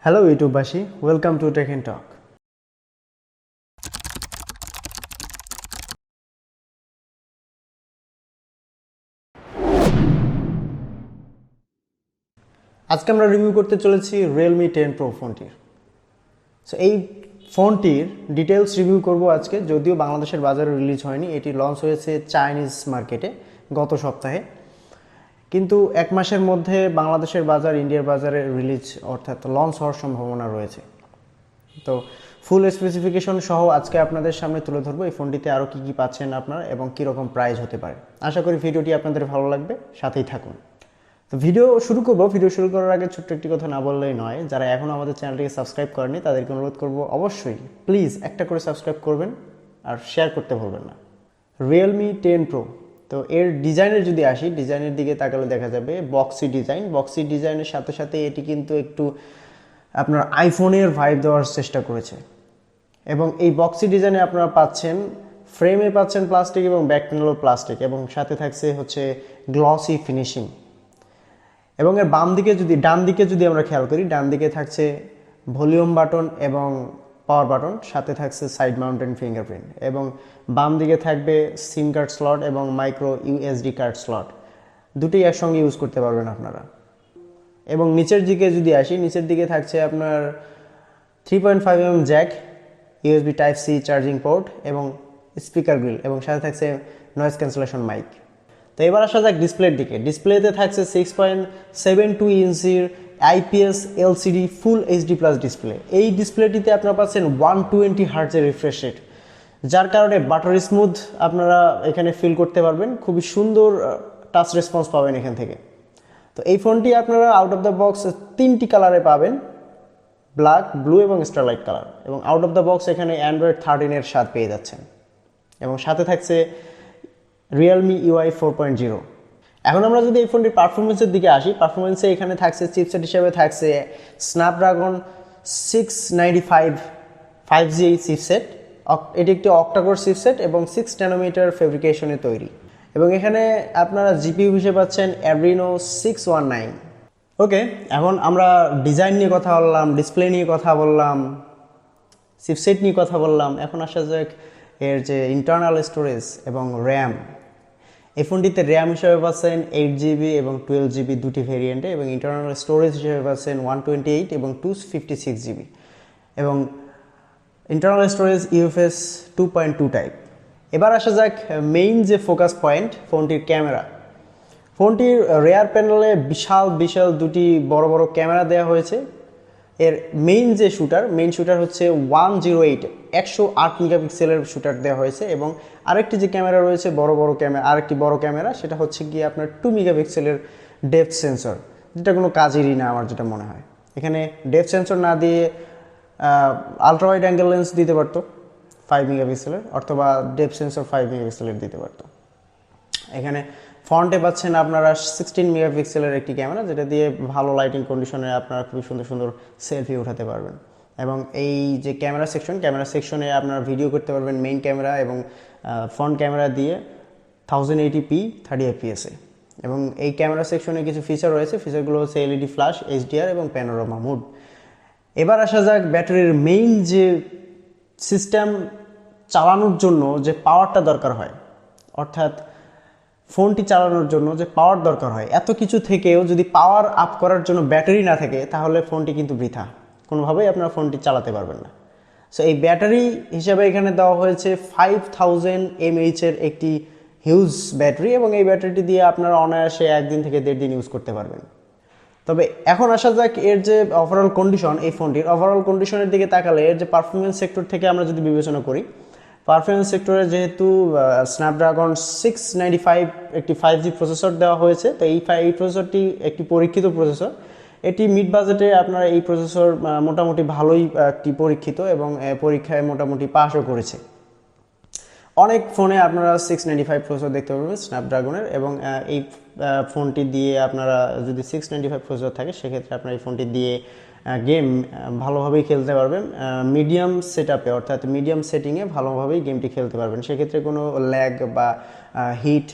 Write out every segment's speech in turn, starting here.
Hello ইউটিউববাসী, welcome to taken টক। আজকে আমরা review করতে চলেছি Realme 10 Pro ফোনটির। সো এই ফোনটির ডিটেলস রিভিউ করব আজকে, যদিও বাংলাদেশের বাজারে রিলিজ হয়নি। এটি লঞ্চ হয়েছে চাইনিজ মার্কেটে গত সপ্তাহে, কিন্তু এক মাসের মধ্যে বাংলাদেশের বাজার, ইন্ডিয়ার বাজারে রিলিজ অর্থাৎ লঞ্চ হওয়ার সম্ভাবনা রয়েছে। তো ফুল স্পেসিফিকেশন সহ আজকে আপনাদের সামনে তুলে ধরবো এই ফোনটিতে আরও কী কী পাচ্ছেন আপনারা এবং কীরকম প্রাইস হতে পারে। আশা করি ভিডিওটি আপনাদের ভালো লাগবে, সাথেই থাকুন। তো ভিডিও শুরু করার আগে ছোট্ট একটি কথা না বললেই নয়, যারা এখনও আমাদের চ্যানেলটিকে সাবস্ক্রাইব করেনি তাদেরকে অনুরোধ করবো অবশ্যই প্লিজ একটা করে সাবস্ক্রাইব করবেন আর শেয়ার করতে ভুলবেন না। Realme 10 Pro, তো এর ডিজাইনের যদি আসি, ডিজাইনের দিকে তাকালে দেখা যাবে বক্সি ডিজাইনের সাথে সাথে এটি কিন্তু একটু আপনার আইফোনের ভাইব দেওয়ার চেষ্টা করেছে। এবং এই বক্সি ডিজাইনে আপনারা পাচ্ছেন, ফ্রেমে পাচ্ছেন প্লাস্টিক এবং ব্যাক প্যানেলও প্লাস্টিক, এবং সাথে থাকছে হচ্ছে গ্লসি ফিনিশিং। এবং এর ডান দিকে যদি আমরা খেয়াল করি, ডান দিকে থাকছে ভলিউম বাটন এবং পাওয়ার বাটন, সাথে থাকছে সাইড মাউন্টেন ফিঙ্গারপ্রিন্ট, এবং বাম দিকে থাকবে সিম কার্ড স্লট এবং মাইক্রো ইউএসডি কার্ড স্লট, দুটোই একসঙ্গে ইউজ করতে পারবেন আপনারা। এবং নিচের দিকে যদি আসি, নিচের দিকে থাকছে আপনার 3.5mm jack, USB type C charging port এবং স্পিকার গ্রিল, এবং সাথে থাকছে নয়েজ ক্যান্সেলেশন মাইক। তো এবার আসা যাক ডিসপ্লের দিকে। ডিসপ্লেতে থাকছে 6.72 ইঞ্চির IPS LCD full HD plus display. এই ডিসপ্লেটিতে আপনারা পাচ্ছেন 120 হার্টজের রিফ্রেশ রেট, যার কারণে বাটার স্মুথ আপনারা এখানে ফিল করতে পারবেন। খুবই সুন্দর টাচ রেসপন্স পাবেন এখান থেকে। তো এই ফোনটি আপনারা আউট অফ দ্য বক্স 3টি কালারে পাবেন, ব্ল্যাক, ব্লু এবং স্টারলাইট কালার। এবং আউট অফ দ্য বক্স এখানে অ্যান্ড্রয়েড 13-এর স্বাদ পেয়ে যাচ্ছেন, এবং সাথে থাকছে Realme UI 4.0। এখন আমরা যদি এই ফোনটির পারফরমেন্সের দিকে আসি, পারফরমেন্সে এখানে থাকছে চিপসেট হিসেবে থাকছে স্ন্যাপড্রাগন 695 5G চিপসেট। এটি একটি অক্টাকোর চিপসেট এবং 6 ন্যানোমিটার ফেব্রিকেশনে তৈরি। এবং এখানে আপনারা জিপিইউ হিসেবে পাচ্ছেন Adreno 619। ওকে, এখন আমরা ডিজাইন নিয়ে কথা বললাম, ডিসপ্লে নিয়ে কথা বললাম, চিপসেট নিয়ে কথা বললাম। এখন আসা যাক এর যে ইন্টারনাল স্টোরেজ এবং র্যাম। এই ফোনটিতে র্যাম হিসেবে পাচ্ছেন 8GB এবং 12GB দুটি ভেরিয়েন্টে, এবং ইন্টারনাল স্টোরেজ হিসেবে পাচ্ছেন 128 এবং 256GB, এবং ইন্টারনাল স্টোরেজ ইউএফএস 2.2 টাইপ। এবার আসা যাক মেইন যে ফোকাস পয়েন্ট, ফোনটির ক্যামেরা। ফোনটির রেয়ার প্যানেলে বিশাল দুটি বড় বড় ক্যামেরা দেওয়া হয়েছে। এর মেইন শুটার হচ্ছে 108 মেগাপিক্সেলের শুটার দেওয়া হয়েছে, এবং আরেকটি যে ক্যামেরা রয়েছে আরেকটি বড় ক্যামেরা, সেটা হচ্ছে গিয়ে আপনার 2 মেগাপিক্সেলের ডেপথ সেন্সর, যেটা কোনো কাজেরই না আমার যেটা মনে হয়। এখানে ডেপথ সেন্সর না দিয়ে আলট্রা ওয়াইড অ্যাঙ্গেল লেন্স দিতে পারতো 5 মেগাপিক্সেলের, অথবা ডেপথ সেন্সর 5 মেগাপিক্সেলের দিতে পারতো। এখানে ফ্রন্টে পাচ্ছেন আপনারা 16 মেগাপিক্সেলের একটি ক্যামেরা, যেটা দিয়ে ভালো লাইটিং কন্ডিশনে আপনারা খুবই সুন্দর সেলফি উঠাতে পারবেন। এবং এই যে ক্যামেরা সেকশনে আপনারা ভিডিও করতে পারবেন মেইন ক্যামেরা এবং ফ্রন্ট ক্যামেরা দিয়ে 1080p 30fps-এ। এবং এই ক্যামেরা সেকশনে কিছু ফিচার রয়েছে, ফিচারগুলো হচ্ছে এলইডি ফ্ল্যাশ, এইচডিআর এবং প্যানোরামা মোড। এবার আসা যাক ব্যাটারির মেইন যে সিস্টেম চালানোর জন্য যে পাওয়ারটা দরকার হয়, অর্থাৎ ফোনটি চালানোর জন্য যে পাওয়ার দরকার হয়, এত কিছু থেকেও যদি পাওয়ার আপ করার জন্য ব্যাটারি না থাকে, তাহলে ফোনটি কিন্তু বৃথা, কোনোভাবেই আপনার ফোনটি চালাতে পারবেন না। সো এই ব্যাটারি হিসাবে এখানে দেওয়া হয়েছে 5000 mAh-এর একটি হিউজ ব্যাটারি, এবং এই ব্যাটারিটি দিয়ে আপনারা অনায়াসে 1 দিন থেকে 1.5 দিন ইউজ করতে পারবেন। তবে এখন আসা যাক এর যে ওভারঅল কন্ডিশন, এই ফোনটির ওভারঅল কন্ডিশনের দিকে তাকালে এর যে পারফরমেন্স সেক্টর থেকে আমরা যদি বিবেচনা করি, পারফরমেন্স সেক্টরে যেহেতু স্ন্যাপড্রাগন 695 একটি 5G প্রসেসর দেওয়া হয়েছে, তো এই প্রসেসরটি একটি পরীক্ষিত প্রসেসর। এটি মিড বাজেটে আপনারা এই প্রসেসর মোটামুটি ভালোই একটি পরীক্ষিত, এবং পরীক্ষায় মোটামুটি পাসও করেছে। অনেক ফোনে আপনারা 695 প্রসেসর দেখতে পাবেন স্ন্যাপড্রাগনের, এবং এই ফোনটি দিয়ে আপনারা যদি 695 প্রসেসর থাকে, সেক্ষেত্রে আপনারা এই ফোনটি দিয়ে গেম ভালোভাবেই খেলতে পারবেন। মিডিয়াম সেটআপে অর্থাৎ মিডিয়াম সেটিংয়ে ভালোভাবেই গেমটি খেলতে পারবেন, সেক্ষেত্রে কোনো ল্যাগ বা হিট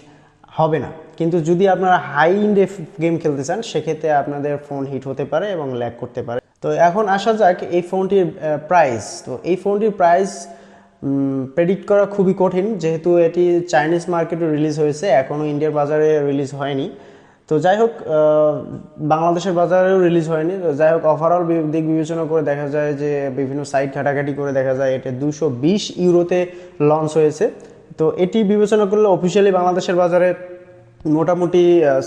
হবে না। কিন্তু যদি আপনারা হাই এন্ডে গেম খেলতে চান, সেক্ষেত্রে আপনাদের ফোন হিট হতে পারে এবং ল্যাগ করতে পারে। তো এখন আসা যাক এই ফোনটির প্রাইস। তো এই ফোনটির প্রাইস প্রেডিক্ট করা খুবই কঠিন, যেহেতু এটি চাইনিজ মার্কেটে রিলিজ হয়েছে, এখনও ইন্ডিয়ার বাজারে রিলিজ হয়নি। তো যাই হোক, বাংলাদেশের বাজারেও রিলিজ হয়নি। তো যাই হোক, ওভারঅল দিক বিবেচনা করে দেখা যায় যে বিভিন্ন সাইট ঘাটাঘাটি করে দেখা যায় এটা 220 ইউরোতে লঞ্চ হয়েছে। তো এটি বিবেচনা করলে অফিসিয়ালি বাংলাদেশের বাজারে মোটামুটি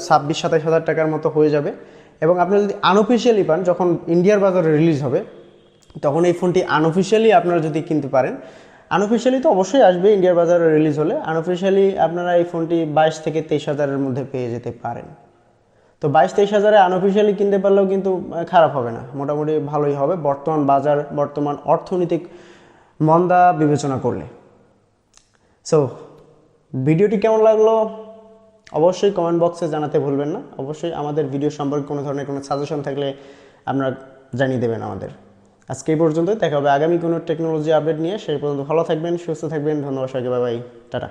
26-27 হাজার টাকার মতো হয়ে যাবে। এবং আপনি যদি আনঅফিসিয়ালি পান, যখন ইন্ডিয়ার বাজারে রিলিজ হবে তখন এই ফোনটি আনঅফিসিয়ালি আপনারা যদি কিনতে পারেন, আনঅফিসিয়ালি তো অবশ্যই আসবে ইন্ডিয়ার বাজারে রিলিজ হলে, আনঅফিসিয়ালি আপনারা এই ফোনটি 22 থেকে 23 হাজারের মধ্যে পেয়ে যেতে পারেন। তো 22-23 হাজারে আনঅফিসিয়ালি কিনতে পারলেও কিন্তু খারাপ হবে না, মোটামুটি ভালোই হবে বর্তমান বাজার, বর্তমান অর্থনৈতিক মন্দা বিবেচনা করলে। সো ভিডিওটি কেমন লাগলো অবশ্যই কমেন্ট বক্সে জানাতে ভুলবেন না। অবশ্যই আমাদের ভিডিও সম্পর্কে কোনো ধরনের কোনো সাজেশন থাকলে আপনারা জানিয়ে দেবেন আমাদের। আজকে এই পর্যন্ত, দেখা হবে আগামী কোনো টেকনোলজি আপডেট নিয়ে। সেই পর্যন্ত ভালো থাকবেন, সুস্থ থাকবেন। ধন্যবাদ সবাইকে, বাই বাই, টাটা।